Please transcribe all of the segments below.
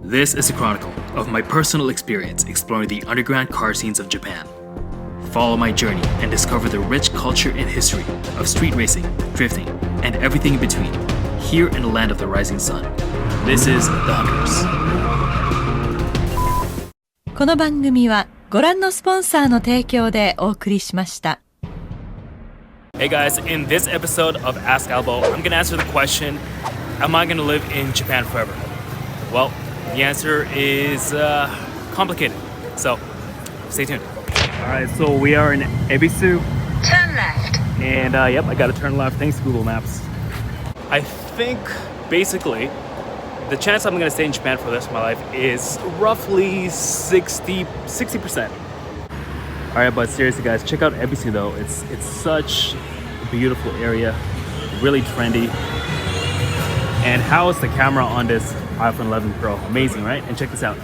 This is a chronicle of my personal experience exploring the underground car scenes of Japan. Follow my journey and discover the rich culture and history of street racing, drifting, and everything in between, here in the land of the rising sun. This is The Hunters. この番組はご覧のスポンサーの提供でお送りしました。Hey guys, in this episode of Ask Albo, I'm going to answer the question, am I going to live in Japan forever? Well, the answer is complicated, so stay tuned. Alright, so we are in Ebisu. Turn left. And yep, I got to turn left thanks to Google Maps. I think, basically, the chance I'm going to stay in Japan for the rest of my life is roughly 60%. Alright, but seriously guys, check out Ebisu though. It's such a beautiful area, really trendy. And how is the camera on this iPhone 11 Pro? Amazing, right? And check this out.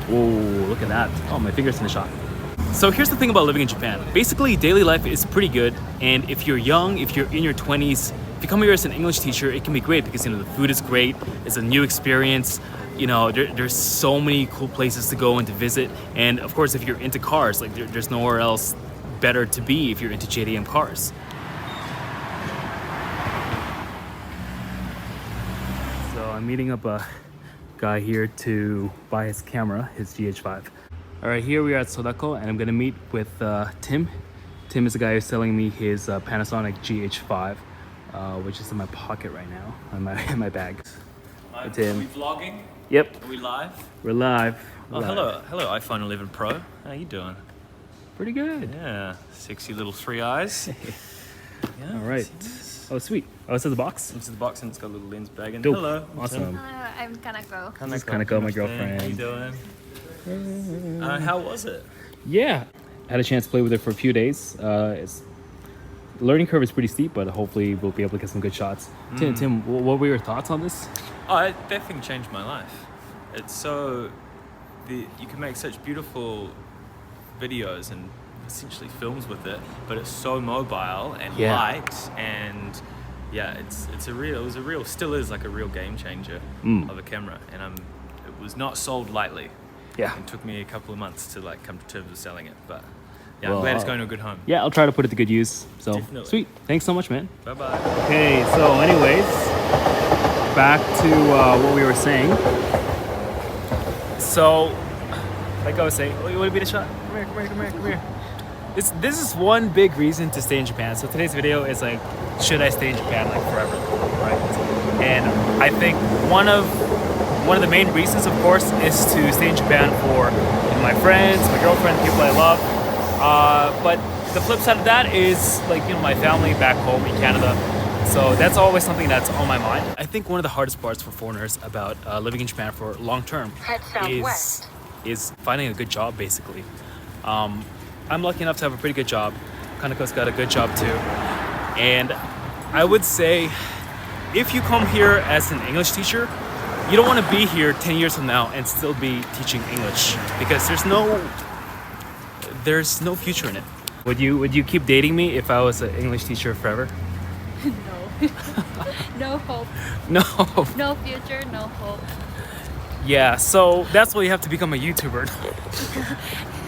Whoa, look at that. Oh, my finger's in the shot. So here's the thing about living in Japan. Basically, daily life is pretty good. And if you're young, if you're in your 20s, if you come here as an English teacher, it can be great because, the food is great. It's a new experience. There's so many cool places to go and to visit. And of course, if you're into cars, there's nowhere else better to be if you're into JDM cars. So I'm meeting up a guy here to buy his camera, his GH5. All right, here we are at Sodako, and I'm gonna meet with Tim. Tim is the guy who's selling me his Panasonic GH5, which is in my pocket right now, in my bag. Hi, Tim. Are we vlogging? Yep. Are we live? We're live. Oh, hello iPhone 11 Pro. How you doing? Pretty good. Yeah, sexy little three eyes. Yeah, All right. Oh, sweet. Oh, it's in the box? Into the box and it's got a little lens bag in. Dope. Hello. Awesome. I'm Kanako. This is Kanako, my How you girlfriend. doing? How was it? Yeah. I had a chance to play with it for a few days. The learning curve is pretty steep, but hopefully we'll be able to get some good shots. Tim, what were your thoughts on this? Oh, that thing changed my life. It's so... you can make such beautiful videos and essentially films with it, but it's so mobile and light, and still is like a real game changer of a camera, and it was not sold lightly. Yeah. It took me a couple of months to come to terms with selling it, but yeah, Well, I'm glad it's going to a good home. Yeah, I'll try to put it to good use. So, Definitely. Sweet. Thanks so much, man. Bye-bye. Okay, so anyways, back to what we were saying. So, like I was saying, you want to be the shot? Come here. This is one big reason to stay in Japan. So today's video is should I stay in Japan forever, right? And I think one of the main reasons, of course, is to stay in Japan for my friends, my girlfriend, people I love. But the flip side of that is my family back home in Canada. So that's always something that's on my mind. I think one of the hardest parts for foreigners about living in Japan for long term is finding a good job, basically. I'm lucky enough to have a pretty good job. Kanako's got a good job too. And I would say if you come here as an English teacher, you don't want to be here 10 years from now and still be teaching English because there's no future in it. Would you keep dating me if I was an English teacher forever? No. No hope. No. No future, no hope. Yeah, so that's why you have to become a YouTuber.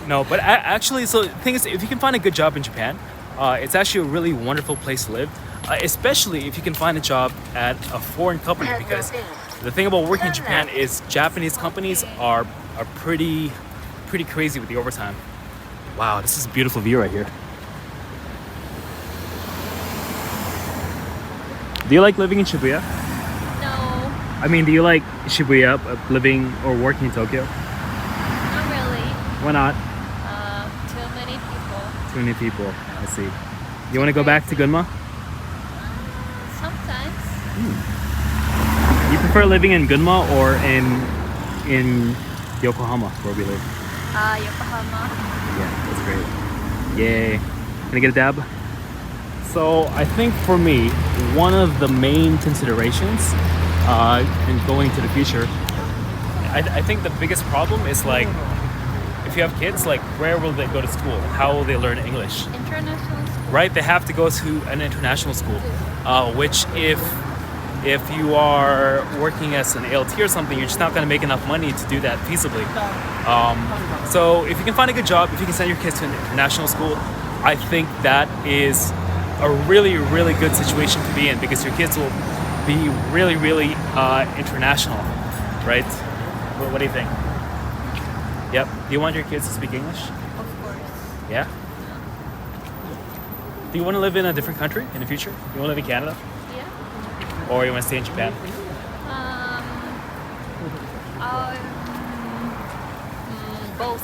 No, but actually, so the thing is, if you can find a good job in Japan, it's actually a really wonderful place to live, especially if you can find a job at a foreign company, because the thing about working in Japan is Japanese companies are pretty crazy with the overtime. Wow, this is a beautiful view right here. Do you like living in Shibuya? No, I mean, do you like Shibuya, living or working in Tokyo? not really. Why not? Too many people. Too many people. I see. You want to go back to Gunma? Sometimes. You prefer living in Gunma or in Yokohama, where we live? Yokohama. Yeah, that's great. Yay. Can I get a dab? So I think for me, one of the main considerations in going to the future, I think the biggest problem is if you have kids, where will they go to school? How will they learn English? International school. Right? They have to go to an international school, which if if you are working as an ALT or something, you're just not going to make enough money to do that feasibly. So if you can find a good job, if you can send your kids to an international school, I think that is a really, really good situation to be in, because your kids will be really, really international, right? What do you think? Yep. Do you want your kids to speak English? Of course. Yeah? Do you want to live in a different country in the future? You want to live in Canada? Yeah. Or you want to stay in Japan? Both.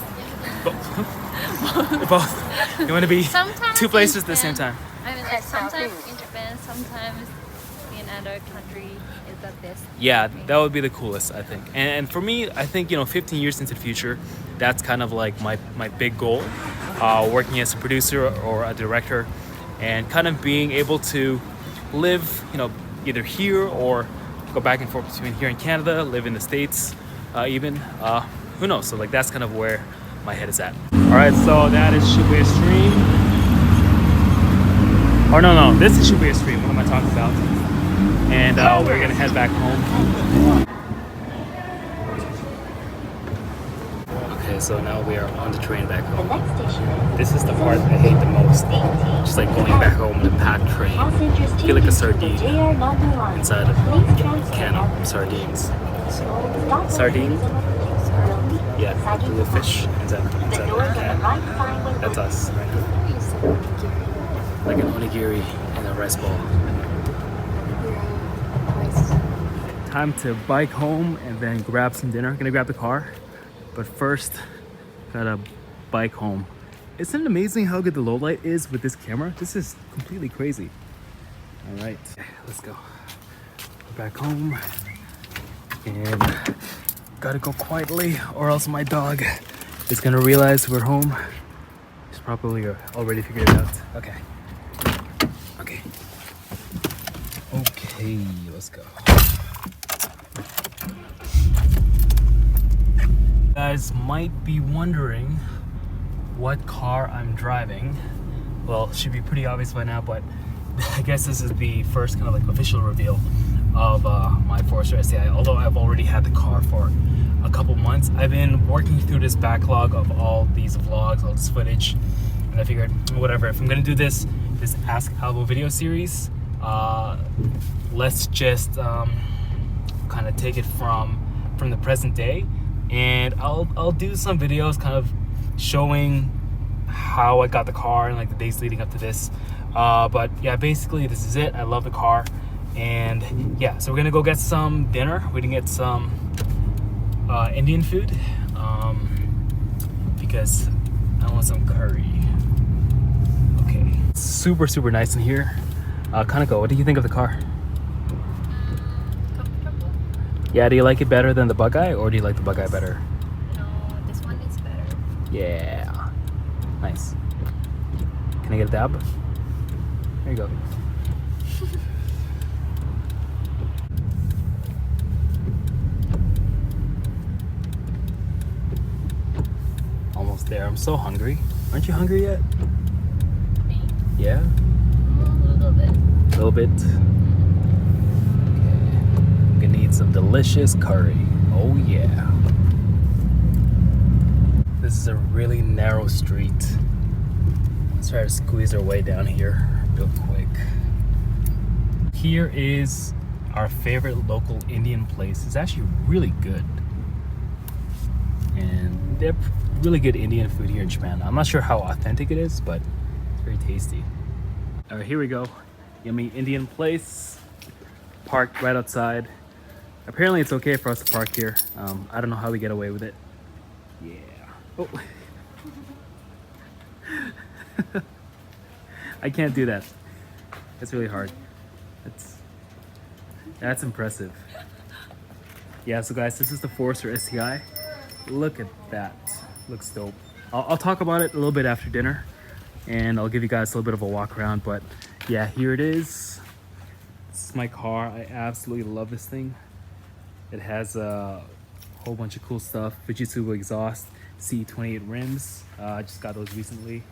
Both. You want to be Sometimes two places in at the same Japan. time? I mean, like, sometimes in Japan, sometimes in another country is the best. Yeah, for me. that would be the coolest, I think. And for me, I think, 15 years into the future, that's kind of like my big goal. Working as a producer or a director, and kind of being able to live, either here or go back and forth between here and Canada, live in the States, even. Who knows? So like that's kind of where my head is at. All right, so that is Shibuya Stream. Or no, this is Shibuya Stream. What am I talking about? And we're gonna head back home. Okay, so now we are on the train back home. This is the part I hate the most. Just like going back home in a packed train. I feel like a sardine inside of a can of sardines. Sardine? Yeah, a little fish inside of a can. That's us right now. Like an onigiri and a rice ball. Time to bike home and then grab some dinner. Gonna grab the car, but first gotta bike home. Isn't it amazing how good the low light is with this camera? This is completely crazy. All right, let's go. We're back home and gotta go quietly, or else my dog is gonna realize we're home. He's probably already figured it out. Okay. Okay, let's go. You guys might be wondering what car I'm driving. Well, it should be pretty obvious by now, but I guess this is the first kind of like official reveal of my Forester STI. Although I've already had the car for a couple months, I've been working through this backlog of all these vlogs, all this footage, and I figured, whatever, if I'm gonna do this Ask Albo video series, let's just kind of take it from the present day, and I'll do some videos kind of showing how I got the car and like the days leading up to this. But yeah, basically this is it. I love the car, and yeah, so we're gonna go get some dinner. We're gonna get some Indian food because I want some curry. Okay, super nice in here. Kaneko, what do you think of the car? Comfortable. Yeah, do you like it better than the Bug-Eye, or do you like the Bug-Eye better? No, this one is better. Yeah, nice. Can I get a dab? There you go. Almost there. I'm so hungry. Aren't you hungry yet? Me? Yeah? A little bit. A little bit. Okay. I'm gonna need some delicious curry. Oh yeah. This is a really narrow street. Let's try to squeeze our way down here real quick. Here is our favorite local Indian place. It's actually really good. And they're really good Indian food here in Japan. I'm not sure how authentic it is, but it's very tasty. All right, here we go. Yummy Indian place. Parked right outside. Apparently it's okay for us to park here. I don't know how we get away with it. Yeah. Oh. I can't do that. It's really hard. That's impressive. Yeah, so guys, this is the Forester STI. Look at that. Looks dope. I'll talk about it a little bit after dinner, and I'll give you guys a little bit of a walk around, but yeah, here it is. This is my car. I absolutely love this thing. It has a whole bunch of cool stuff. Fujitsu exhaust, C28 rims. I just got those recently.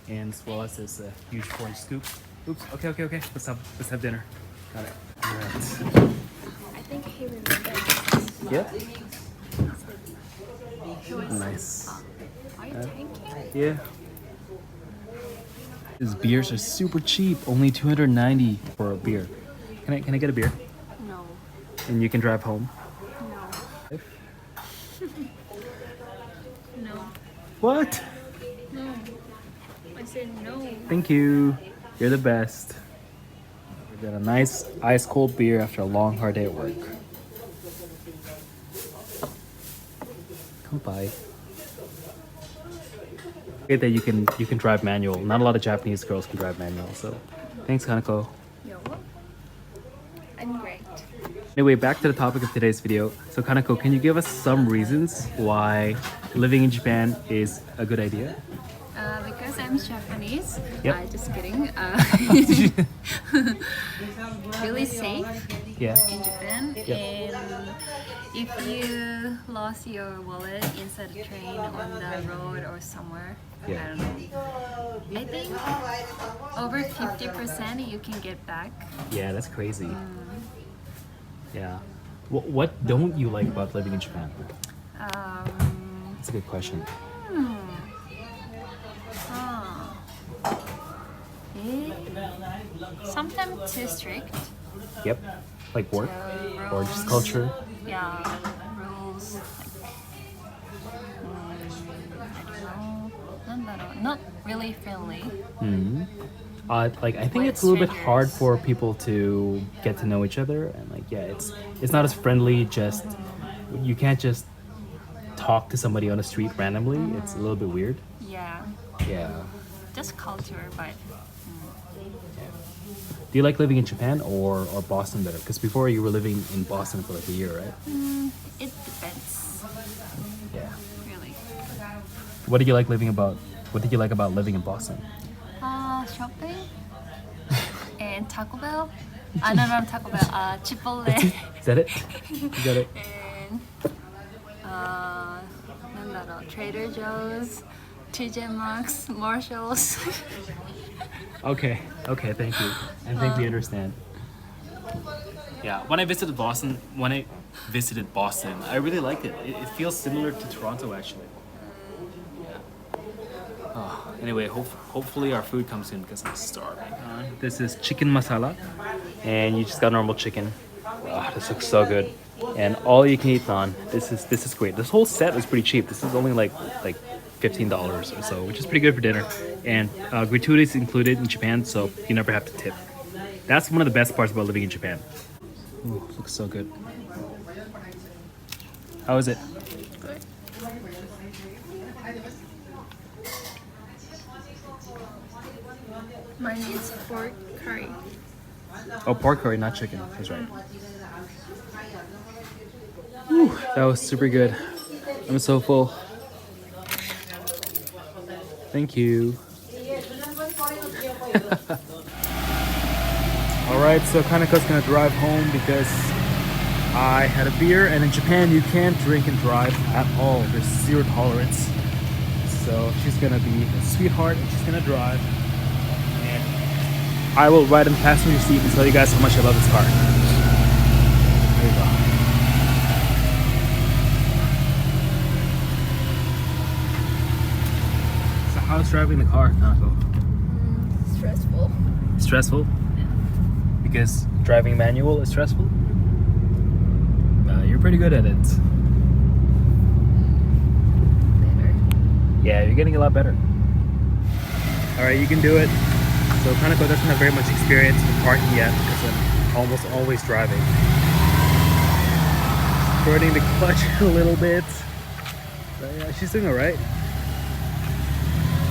And as well as this huge 4-inch scoop. Oops, okay. Let's have dinner. Got it. I think he remembers. Yep. Nice. Are you tanking? Yeah. These beers are super cheap. Only $290 for a beer. Can I get a beer? No. And you can drive home. No. No. What? No. I said no. Thank you. You're the best. We got a nice ice cold beer after a long hard day at work. Come by. Great that you can drive manual. Not a lot of Japanese girls can drive manual, so thanks, Kanako. Yo. I'm great. Anyway, back to the topic of today's video. So Kanako, can you give us some reasons why living in Japan is a good idea? Because I'm Japanese. Yep. Just kidding. Really safe Yeah. in Japan. Yep. And if you lost your wallet inside a train on the road or somewhere, Yeah. I don't know. I think over 50% you can get back. Yeah, that's crazy. Yeah. What don't you like about living in Japan? That's a good question. Sometimes too strict. Yep. Like work or just culture. Yeah, rules. I don't know. Not really friendly. Like I think With it's a little bit hard strangers. for people to get to know each other, and like yeah, it's not as friendly. Just you can't just talk to somebody on the street randomly. It's a little bit weird. Yeah, Yeah. just culture, but Do you like living in Japan or Boston better? Because before you were living in Boston for like a year, right? it depends. Yeah. Really. What did you like living in Boston? Shopping and Taco Bell. No, not Taco Bell. Chipotle Is that it? You got it. andなんだろう Trader Joe's, TJ Maxx, Marshalls. Okay, thank you. I think we understand. Yeah, when I visited Boston, I really liked it. It feels similar to Toronto, actually. Yeah. Oh, anyway, hopefully our food comes in because I'm starving. This is chicken masala, and you just got normal chicken. Wow, this looks so good. And all you can eat naan. This is great. This whole set was pretty cheap. This is only like $15 or so, which is pretty good for dinner. And gratuities included in Japan, so you never have to tip. That's one of the best parts about living in Japan. Ooh, looks so good. How is it? Good. Mine is pork curry. Oh, pork curry, not chicken. That's right. Whew, that was super good. I'm so full. Thank you. Alright, so Kaneko's gonna drive home because I had a beer, and in Japan you can't drink and drive at all. There's zero tolerance. So she's gonna be a sweetheart and she's gonna drive. And I will ride in the passenger seat and tell you guys how much I love this car. There you go. So how's driving the car, Kaneko? Stressful. Stressful? Because driving manual is stressful? You're pretty good at it. Better. Yeah, you're getting a lot better. Alright, you can do it. So Kaneko doesn't have very much experience with parking yet because I'm almost always driving. Squirting the clutch a little bit. But yeah, she's doing alright.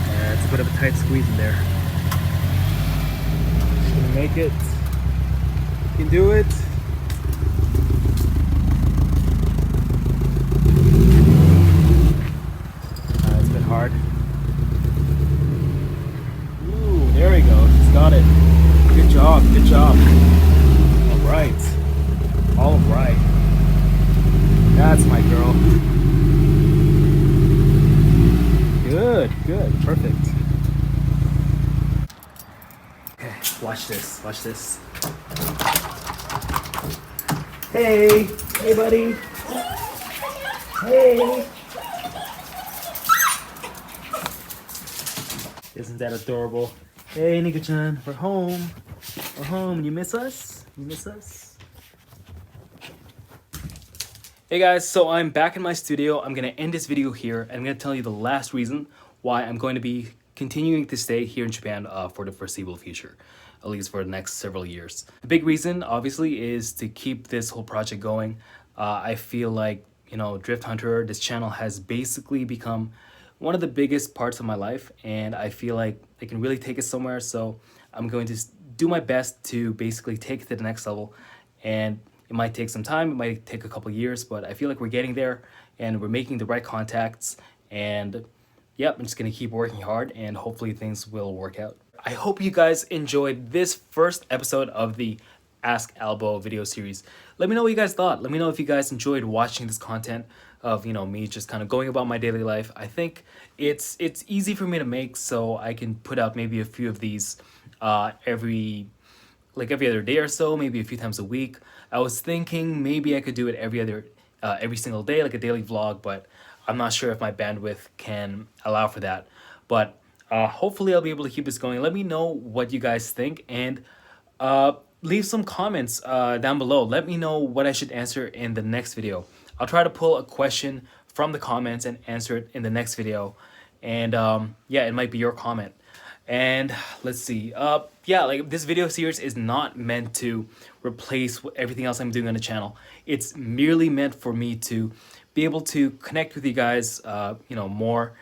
Yeah, it's a bit of a tight squeeze in there. She's gonna make it. You can do it. It's a bit hard. Ooh, there we go. She's got it. Good job. Good job. All right. All right. That's my girl. Good. Good. Perfect. Okay. Watch this. Watch this. Hey, hey, buddy. Hey. Isn't that adorable? Hey, Nico-chan, we're home. We're home. You miss us? You miss us? Hey guys, so I'm back in my studio. I'm gonna end this video here. I'm gonna tell you the last reason why I'm going to be continuing to stay here in Japan for the foreseeable future, at least for the next several years. The big reason, obviously, is to keep this whole project going. I feel like, you know, Drift Hunter, this channel has basically become one of the biggest parts of my life, and I feel like I can really take it somewhere. So I'm going to do my best to basically take it to the next level, and it might take some time, it might take a couple years, but I feel like we're getting there and we're making the right contacts. And yep, I'm just gonna keep working hard and hopefully things will work out. I hope you guys enjoyed this first episode of the Ask Albo video series. Let me know what you guys thought. Let me know if you guys enjoyed watching this content of, you know, me just kind of going about my daily life. I think it's easy for me to make, so I can put out maybe a few of these every other day or so, maybe a few times a week. I was thinking maybe I could do it every single day, like a daily vlog, but I'm not sure if my bandwidth can allow for that. But hopefully I'll be able to keep this going. Let me know what you guys think, and leave some comments down below. Let me know what I should answer in the next video. I'll try to pull a question from the comments and answer it in the next video. And yeah, it might be your comment. And let's see, yeah, like this video series is not meant to replace everything else I'm doing on the channel. It's merely meant for me to be able to connect with you guys, you know, more,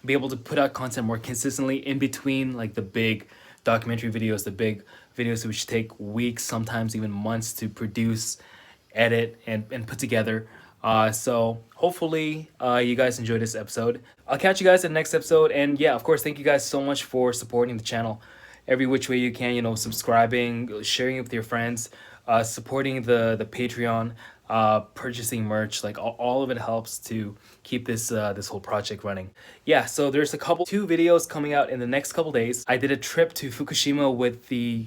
be able to put out content more consistently in between like the big documentary videos, the big videos which take weeks, sometimes even months to produce, edit, and put together. So hopefully you guys enjoyed this episode. I'll catch you guys in the next episode. And yeah, of course, thank you guys so much for supporting the channel every which way you can, you know, subscribing, sharing it with your friends, supporting the Patreon, purchasing merch. Like all of it helps to keep this this whole project running. Yeah, so there's two videos coming out in the next couple days. I did a trip to Fukushima with the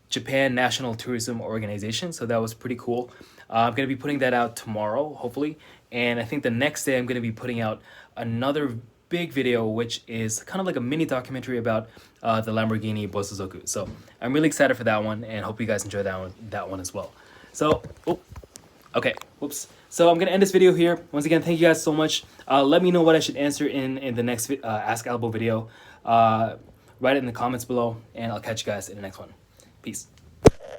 Japan National Tourism Organization, so that was pretty cool. I'm going to be putting that out tomorrow, hopefully, and I think the next day I'm going to be putting out another big video, which is kind of like a mini documentary about the Lamborghini Bosozoku. So I'm really excited for that one, and hope you guys enjoy that one as well. So, okay, whoops. So I'm going to end this video here. Once again, thank you guys so much. Let me know what I should answer in the next Ask Albo video. Write it in the comments below, and I'll catch you guys in the next one. Peace.